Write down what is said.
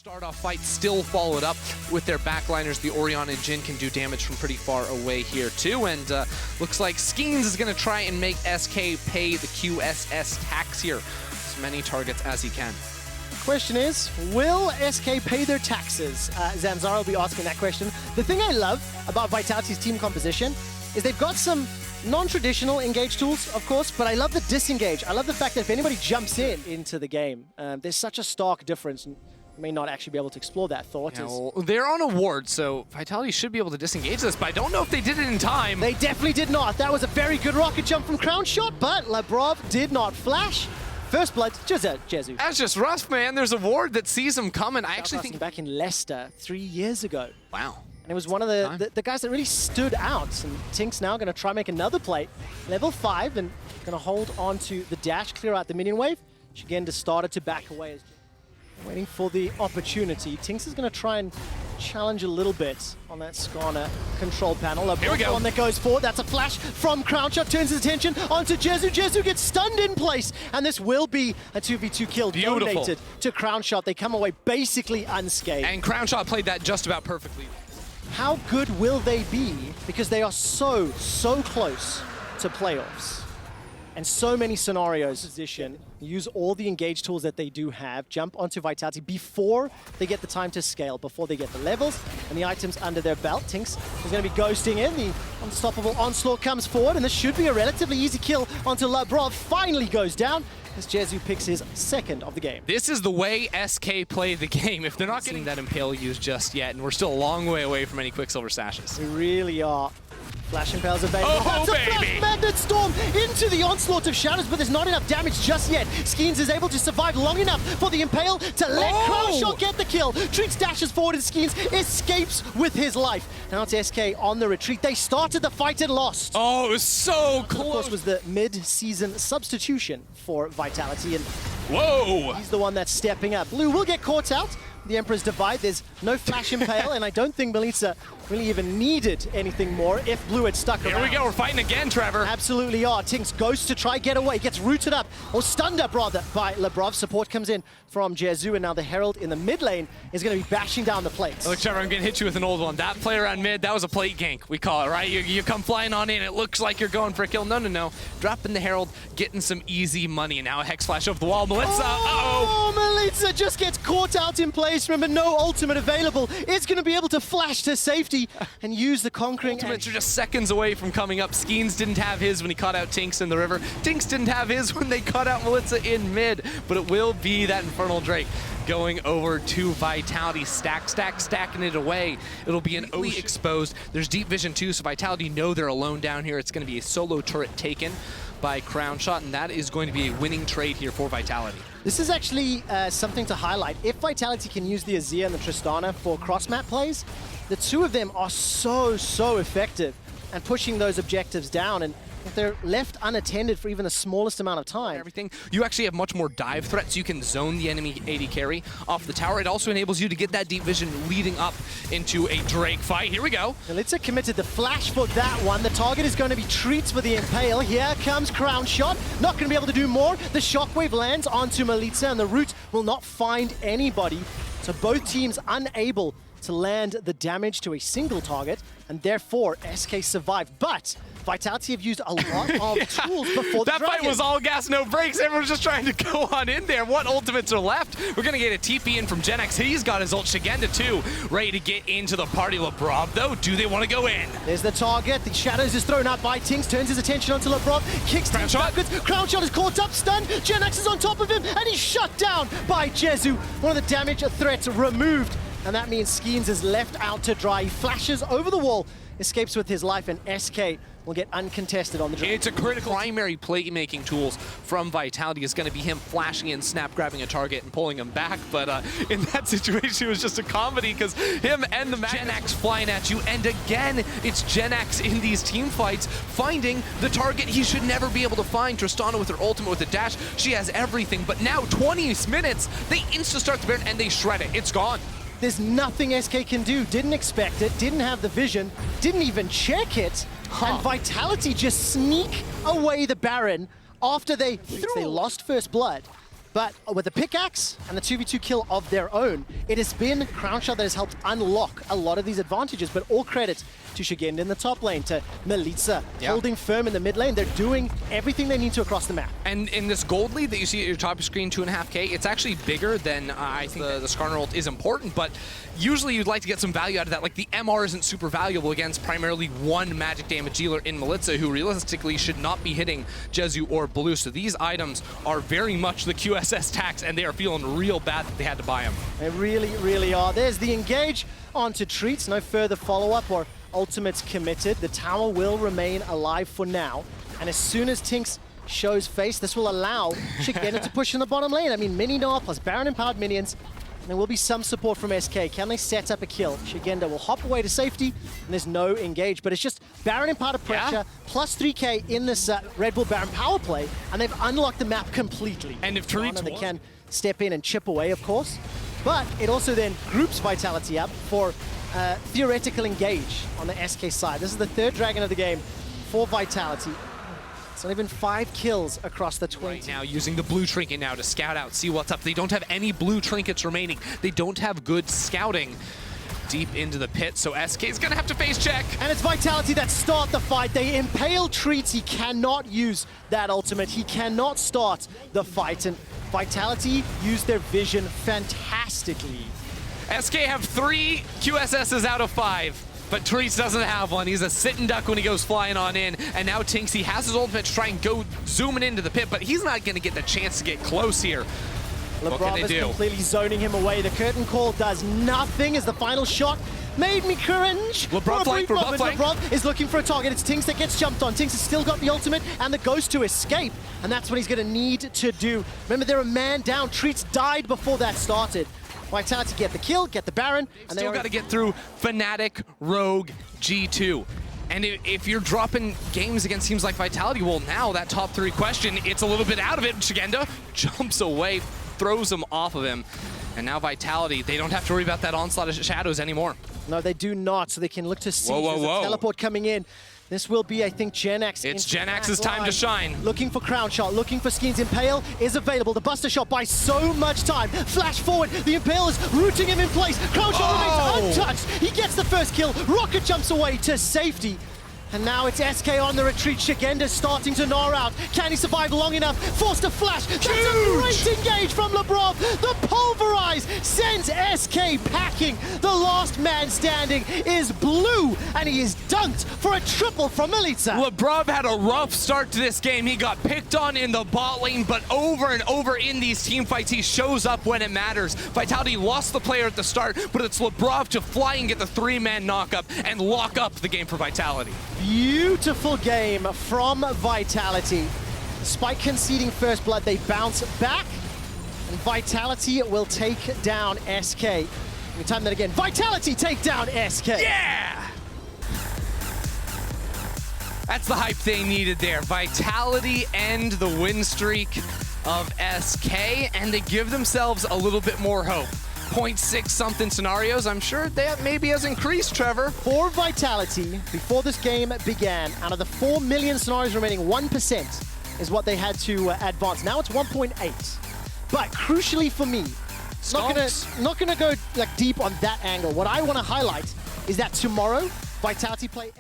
Start off fight still followed up with their backliners. The Orianna and Jhin can do damage from pretty far away here too. And looks like Skeanz is going to try and make SK pay the QSS tax here. As many targets as he can. Question is, will SK pay their taxes? Zanzara will be asking that question. The thing I love about Vitality's team composition is they've got some non-traditional engage tools, of course, but I love the disengage. I love the fact that if anybody jumps into the game, there's such a stark difference. May not actually be able to explore that thought. Yeah, well, they're on a ward, so Vitality should be able to disengage this, but I don't know if they did it in time. They definitely did not. That was a very good rocket jump from Cronwshot, but Labrov did not flash. First blood, Jezu. That's just rough, man. There's a ward that sees him coming. I actually think back in Leicester 3 years ago. Wow. And it was one of the guys that really stood out. And Tynx now going to try and make another play. Level 5 and going to hold on to the dash, clear out the minion wave. Szygenda started to back away. Waiting for the opportunity. Tynx is going to try and challenge a little bit on that Skarner control panel. Here we go. One that goes forward. That's a flash from Cronwshot. Turns his attention onto Jezu. Jezu gets stunned in place. And this will be a 2v2 kill. Beautiful. Donated to Cronwshot. They come away basically unscathed. And Cronwshot played that just about perfectly. How good will they be? Because they are so close to playoffs. And so many scenarios. Position, use all the engage tools that they do have, jump onto Vitality before they get the time to scale, before they get the levels and the items under their belt. Tynx is going to be ghosting in. The unstoppable onslaught comes forward, and this should be a relatively easy kill until Labrov finally goes down as Jezu picks his second of the game. This is the way SK play the game. If they're not getting that Impale used just yet, and we're still a long way away from any Quicksilver sashes. We really are. Flash Impales available. Oh, that's a baby! Flash Magnet Storm into the onslaught of shadows, but there's not enough damage just yet. Skeanz is able to survive long enough for the Impale to let Cronwshot get the kill. Treatz dashes forward and Skeanz escapes with his life. Now it's SK on the retreat. They started the fight and lost. Oh, it was so close. Of course, was the mid-season substitution for Vitality, and whoa! He's the one that's stepping up. Blue will get caught out. The Emperor's Divide, there's no Flash Impale, and I don't think Milica really even needed anything more if Blue had stuck around. Here we go, we're fighting again, Trevor. Absolutely are. Tynx goes to try get away, gets rooted up, or stunned up rather, by Labrov. Support comes in from Jezu, and now the Herald in the mid lane is going to be bashing down the plates. Look, Trevor, I'm going to hit you with an old one. That play around mid, that was a plate gank, we call it, right? You come flying on in, it looks like you're going for a kill. No. Dropping the Herald, getting some easy money. Now a Hex Flash over the wall. Milica, oh, Milica just gets caught out in place. Remember, no ultimate available. It's going to be able to flash to safety and use the conquering. Ultimates are just seconds away from coming up. Skeanz didn't have his when he caught out Tynx in the river. Tynx didn't have his when they caught out Milica in mid, but it will be that Infernal Drake going over to Vitality, stacking it away. It'll be an OE exposed. There's deep vision too, so Vitality know they're alone down here. It's going to be a solo turret taken by Cronwshot, and that is going to be a winning trade here for Vitality. This is actually something to highlight. If Vitality can use the Azir and the Tristana for cross-map plays, the two of them are so effective and pushing those objectives down. And if they're left unattended for even the smallest amount of time, you actually have much more dive threats. You can zone the enemy AD carry off the tower. It also enables you to get that deep vision leading up into a Drake fight. Here we go. Milica committed the flash for that one. The target is going to be Treatz for the Impale. Here comes Cronwshot. Not going to be able to do more. The shockwave lands onto Milica, and the root will not find anybody. So both teams unable to land the damage to a single target, and therefore SK survived. But Vitality have used a lot of tools before the That fight was all gas, no brakes. Everyone's just trying to go on in there. What ultimates are left? We're going to get a TP in from Jenax. He's got his ult. Szygenda too, ready to get into the party. Labrov, though, do they want to go in? There's the target. The shadows is thrown out by Tynx. Turns his attention onto Labrov. Kicks Tynx backwards. Cronwshot is caught up, stunned. Jenax is on top of him, and he's shut down by Jezu. One of the damage threats removed. And that means Skeanz is left out to dry. He flashes over the wall, escapes with his life, and SK will get uncontested on the dragon. It's a critical primary playmaking tools from Vitality is going to be him flashing in, snap grabbing a target and pulling him back. But in that situation, it was just a comedy because him and the Jenax flying at you. And again, it's Jenax in these team fights finding the target he should never be able to find. Tristana with her ultimate with a dash. She has everything. But now 20 minutes, they insta-start the Baron and they shred it. It's gone. There's nothing SK can do. Didn't expect it, didn't have the vision, didn't even check it. And Vitality just sneak away the Baron after they lost first blood. But with the pickaxe and the 2v2 kill of their own, it has been Cronwshot that has helped unlock a lot of these advantages, but all credit to Szygenda in the top lane, to Milica holding firm in the mid lane. They're doing everything they need to across the map. And in this gold lead that you see at your top screen, 2.5K, it's actually bigger than I think the Skarner ult is important, but usually you'd like to get some value out of that. Like the MR isn't super valuable against primarily one magic damage dealer in Milica, who realistically should not be hitting Jezu or Blue. So these items are very much the QSS tax, and they are feeling real bad that they had to buy them. They really, really are. There's the engage onto Treatz. No further follow-up or ultimates committed. The tower will remain alive for now. And as soon as Tynx shows face, this will allow Szygenda to push in the bottom lane. I mean, Mini Gnar plus Baron-empowered minions. There will be some support from SK. Can they set up a kill? Szygenda will hop away to safety, and there's no engage. But it's just Baron-empowered pressure, plus 3K in this Red Bull Baron power play, and they've unlocked the map completely. And if Treatz they can step in and chip away, of course. But it also then groups Vitality up for theoretical engage on the SK side. This is the third dragon of the game for Vitality. It's not even 5 kills across the 20. Right now, using the blue trinket now to scout out, see what's up. They don't have any blue trinkets remaining. They don't have good scouting deep into the pit, so SK is going to have to face check. And it's Vitality that start the fight. They impale Treatz. He cannot use that ultimate. He cannot start the fight, and Vitality used their vision fantastically. SK have 3 QSSs out of 5. But Treatz doesn't have one. He's a sit and duck when he goes flying on in. And now Tynx, he has his ultimate to try and go zooming into the pit, but he's not going to get the chance to get close here. Labrov is completely zoning him away. The curtain call does nothing as the final shot made me cringe. Labrov is looking for a target. It's Tynx that gets jumped on. Tynx has still got the ultimate and the ghost to escape, and that's what he's going to need to do. Remember, they're a man down. Treatz died before that started. Vitality get the kill, get the Baron, and still got to get through Fnatic, Rogue, G2. And if you're dropping games against teams like Vitality, well, now that top 3 question, it's a little bit out of it. Szygenda jumps away, throws him off of him. And now Vitality, they don't have to worry about that onslaught of shadows anymore. No, they do not, so they can look to see there's a teleport coming in. This will be, I think, Jenax. It's Jenax's time to shine. Looking for Cronwshot, looking for Skeanz. Impale is available. The Buster Shot buys so much time. Flash forward. The Impale is rooting him in place. Cronwshot remains untouched. He gets the first kill. Rocket jumps away to safety. And now it's SK on the retreat. Szygenda starting to gnaw out. Can he survive long enough? Forced to flash. That's a great engage from Labrov. The pulverize sends SK packing. The last man standing is Blue, and he is dunked for a triple from Milica. Labrov had a rough start to this game. He got picked on in the bot lane, but over and over in these team fights, he shows up when it matters. Vitality lost the player at the start, but it's Labrov to fly and get the 3-man knockup and lock up the game for Vitality. Beautiful game from Vitality. Despite conceding first blood, they bounce back, and Vitality will take down SK. Let me time that again. Vitality take down SK. Yeah! That's the hype they needed there. Vitality end the win streak of SK, and they give themselves a little bit more hope. 0.6 something scenarios, I'm sure that maybe has increased, Trevor. For Vitality, before this game began, out of the 4 million scenarios remaining, 1% is what they had to advance. Now it's 1.8. But crucially for me, not gonna go like deep on that angle. What I want to highlight is that tomorrow, Vitality play